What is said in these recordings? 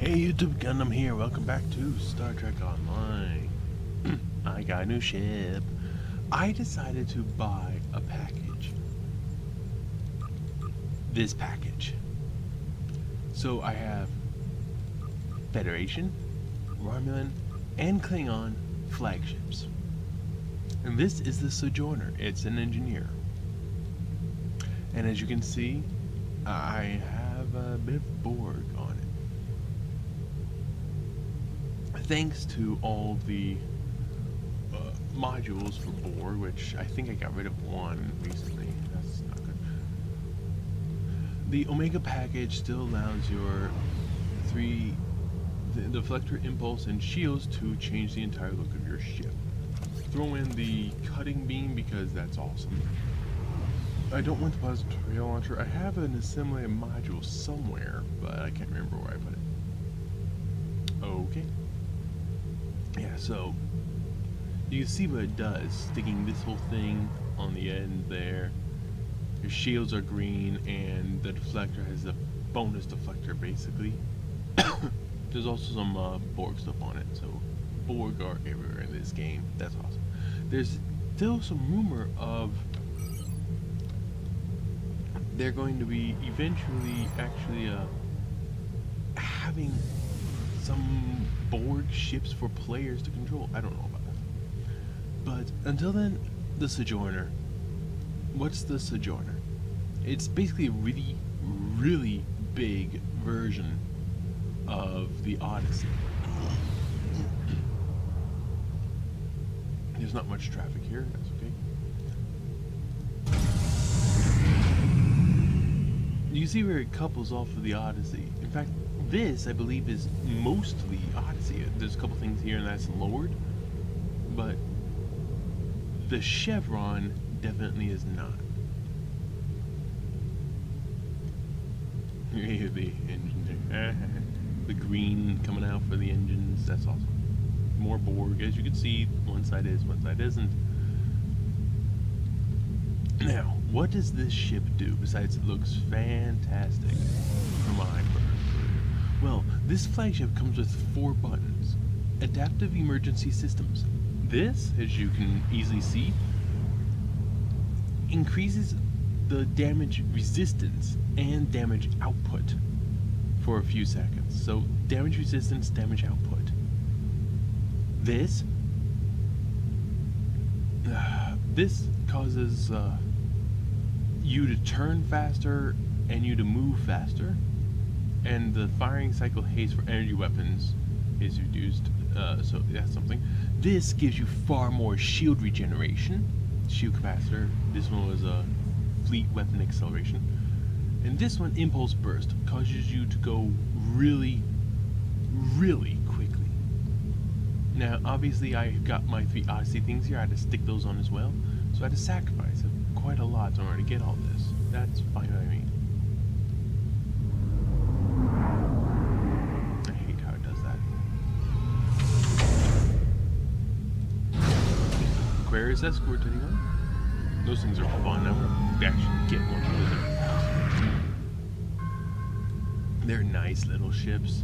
Hey YouTube, Gundam here. Welcome back to Star Trek Online. I got a new ship. I decided to buy a package. This package. So I have Federation, Romulan, and Klingon flagships. And this is the Sojourner. It's an engineer. And as you can see, I have a bit of Borg on it. Thanks to all the modules for Borg, which I think I got rid of one recently. That's not good. The Omega package still allows your the deflector, impulse, and shields to change the entire look of your ship. Throw in the cutting beam because that's awesome. I don't want to pause the trail launcher. I have an assembly module somewhere, but I can't remember where I put it. Okay. Yeah, so you can see what it does, sticking this whole thing on the end there. Your shields are green, and the deflector has a bonus deflector, basically. There's also some Borg stuff on it, so Borg are everywhere in this game. That's awesome. There's still some rumor of they're going to be eventually actually having some Borg ships for players to control. I don't know about that. But until then, the Sojourner. What's the Sojourner? It's basically a really, really big version of the Odyssey. There's not much traffic here, that's okay. You see where it couples off of the Odyssey. In fact, this, I believe, is mostly Odyssey. There's a couple things here and that's lowered, but the chevron definitely is not. The engine there. The green coming out for the engines, that's awesome. More Borg, as you can see, one side is, one side isn't. Now, what does this ship do besides it looks fantastic from my point? Well, this flagship comes with 4 buttons. Adaptive emergency systems. This, as you can easily see, increases the damage resistance and damage output for a few seconds. So, damage resistance, damage output. This causes you to turn faster and you to move faster. And the firing cycle haste for energy weapons is reduced, so that's something. This gives you far more shield regeneration, shield capacitor. This one was a fleet weapon acceleration. And this one, impulse burst, causes you to go really, really quickly. Now, obviously, I got my 3 Odyssey things here. I had to stick those on as well. So I had to sacrifice quite a lot in order to get all this. That's fine by me. Aquarius escort anyone? Those things are fun. I want to actually get one of those. They're nice little ships.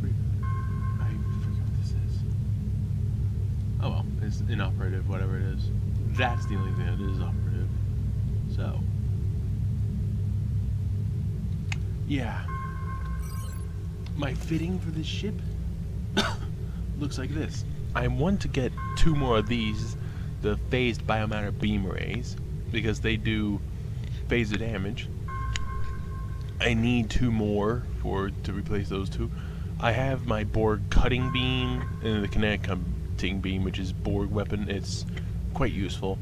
I forget what this is. Oh well, it's inoperative, whatever it is. That's the only thing that is operative. So, yeah. My fitting for this ship looks like this. I want to get 2 more of these, the phased biomatter beam arrays, because they do phaser damage. I need 2 more to replace those 2. I have my Borg cutting beam and the kinetic cutting beam, which is Borg weapon. It's quite useful.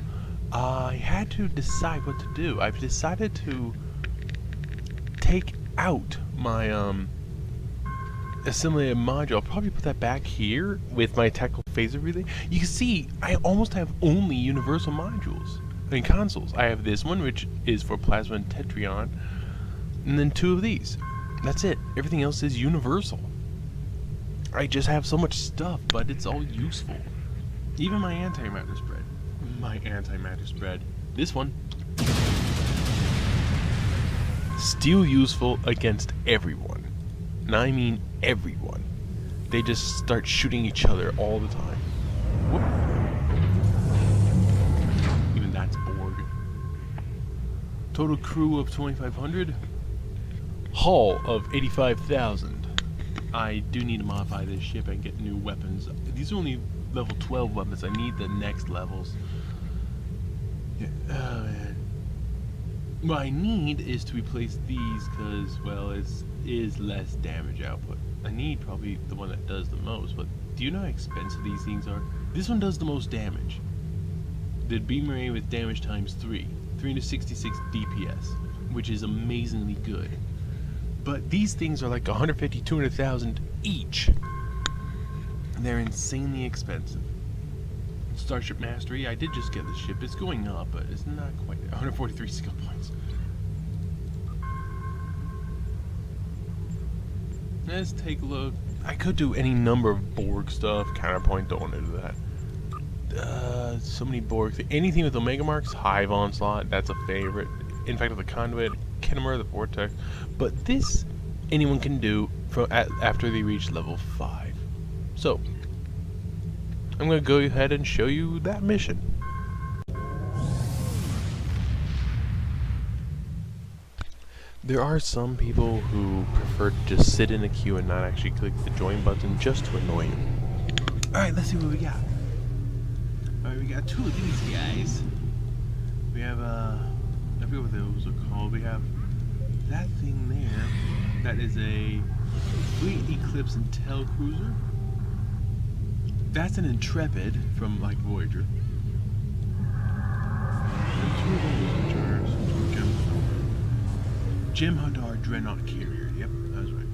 I had to decide what to do. I've decided to take out my assembly module. I'll probably put that back here with my tactical phaser relay. You can see I almost have only universal modules. I mean consoles. I have this one, which is for plasma and tetrion, and then 2 of these. That's it. Everything else is universal. I just have so much stuff, but it's all useful. Even my antimatter spread. This one still useful against everyone. And I mean everyone. They just start shooting each other all the time. Whoop. Even that's Borg. Total crew of 2,500. Hull of 85,000. I do need to modify this ship and get new weapons. These are only level 12 weapons. I need the next levels. Yeah. Oh, man. What I need is to replace these because, well, it is less damage output. I need probably the one that does the most, but do you know how expensive these things are? This one does the most damage. The beam ray with damage times 366 DPS, which is amazingly good. But these things are like 150, 200,000 each. They're insanely expensive. Starship Mastery, I did just get the ship. It's going up, but it's not quite there. 143 skill points. Let's take a look. I could do any number of Borg stuff. Counterpoint, don't want to do that. So many Borg. Anything with Omega marks, Hive Onslaught, that's a favorite. In fact, the Conduit, Kittimer, the Vortex. But this, anyone can do after they reach level 5. So, I'm going to go ahead and show you that mission. There are some people who prefer to just sit in a queue and not actually click the join button just to annoy you. Alright, let's see what we got. Alright, we got two of these guys. We have, I forget what those are called. We have that thing there. That is a Fleet Eclipse Intel Cruiser. That's an Intrepid from, like, Voyager. And two of those, which are Jem'Hadar Dreadnought Carrier. Yep, that's right.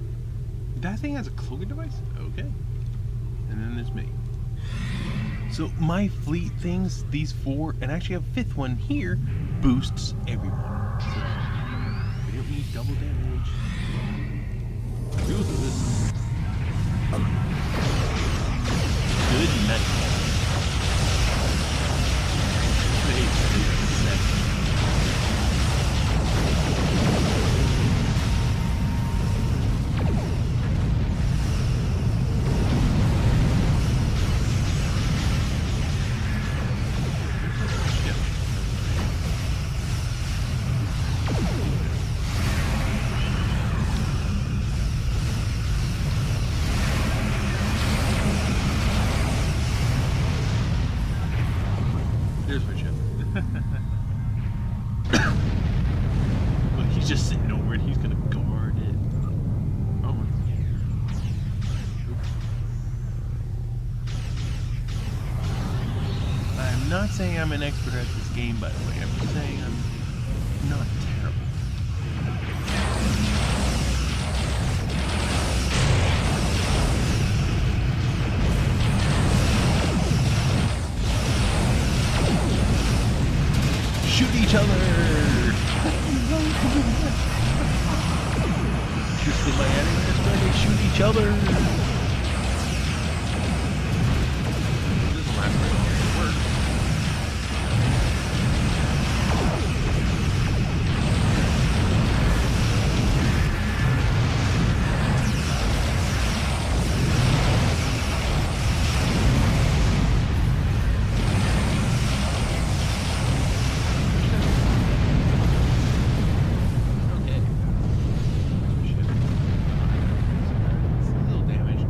That thing has a cloaking device? Okay. And then there's me. So my fleet things, these 4, and actually a 5th one here, boosts everyone. So we don't need double damage. Use this. Good night. There's my ship. Look, he's just sitting over it. He's gonna guard it. Oh my. I'm not saying I'm an expert at this game, by the way. I'm just saying I'm not terrible. Shoot each other! Shoot my enemies, but they shoot each other! This will last very long to work. Damage.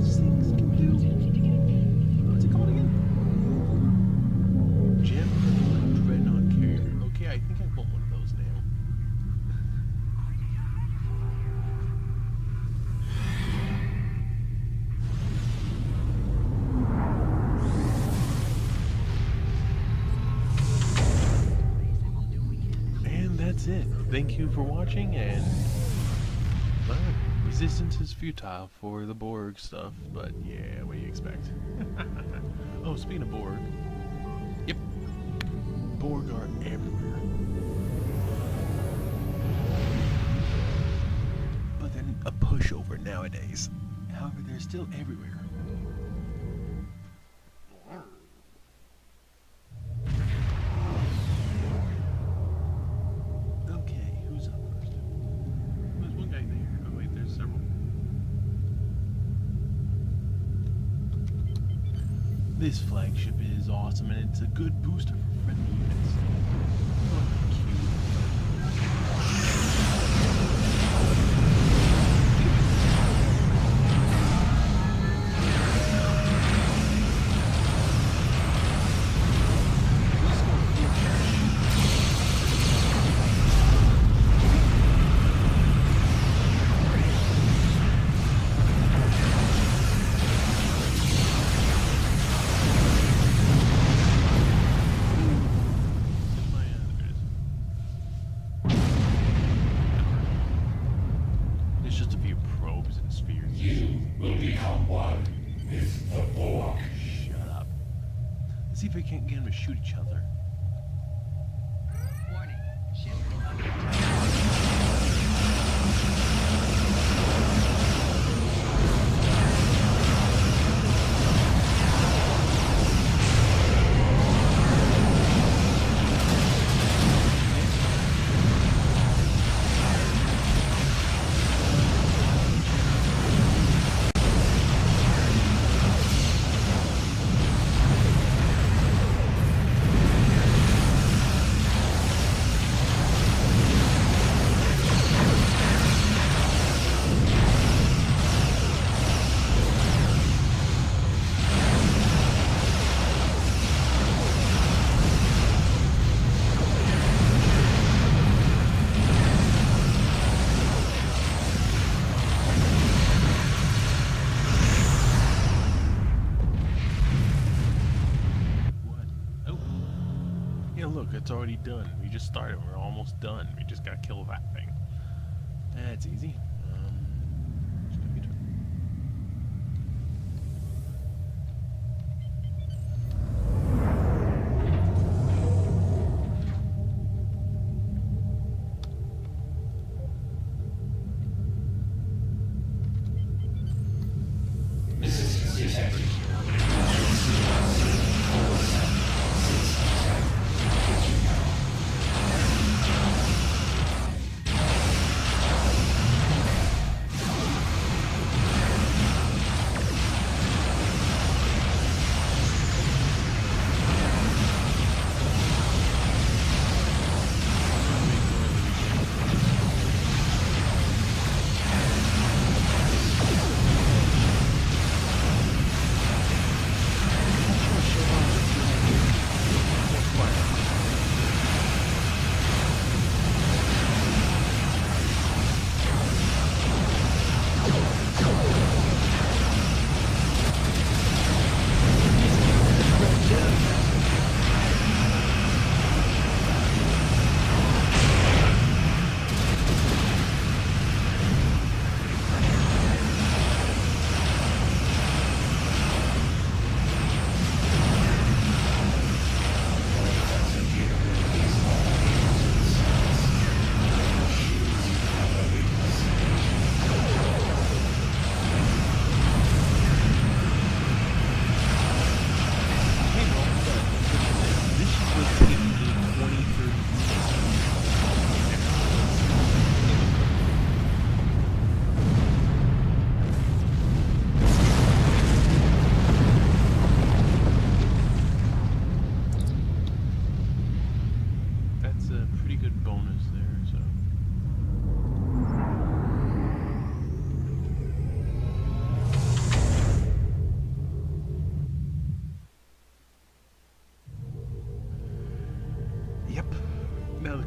those things can do? What's it called again? Gem Dreadnought Carrier. Okay, I think I want one of those now. And that's it. Thank you for watching, and well, resistance is futile for the Borg stuff, but yeah, what do you expect? Oh, speaking of Borg, yep, Borg are everywhere. But they're a pushover nowadays. However, they're still everywhere. Okay, who's up first? There's one guy there. Oh wait, there's several. This flagship is awesome, and it's a good booster for friendly units. Oh, cute. It's just a few probes and spheres. You will become one with the Borg. Shut up. Let's see if we can't get them to shoot each other. Warning. Ship is under attack. Look, it's already done. We just started. We're almost done. We just gotta kill that thing. That's easy. Just gotta get to it. Resistance detected.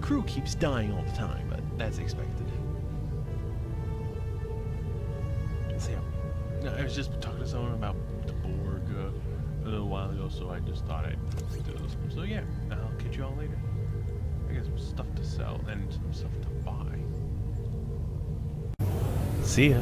crew keeps dying all the time, but that's expected. So yeah, no, I was just talking to someone about the Borg a little while ago, so I just thought I'd do this. So yeah, I'll catch you all later. I got some stuff to sell and some stuff to buy. See ya.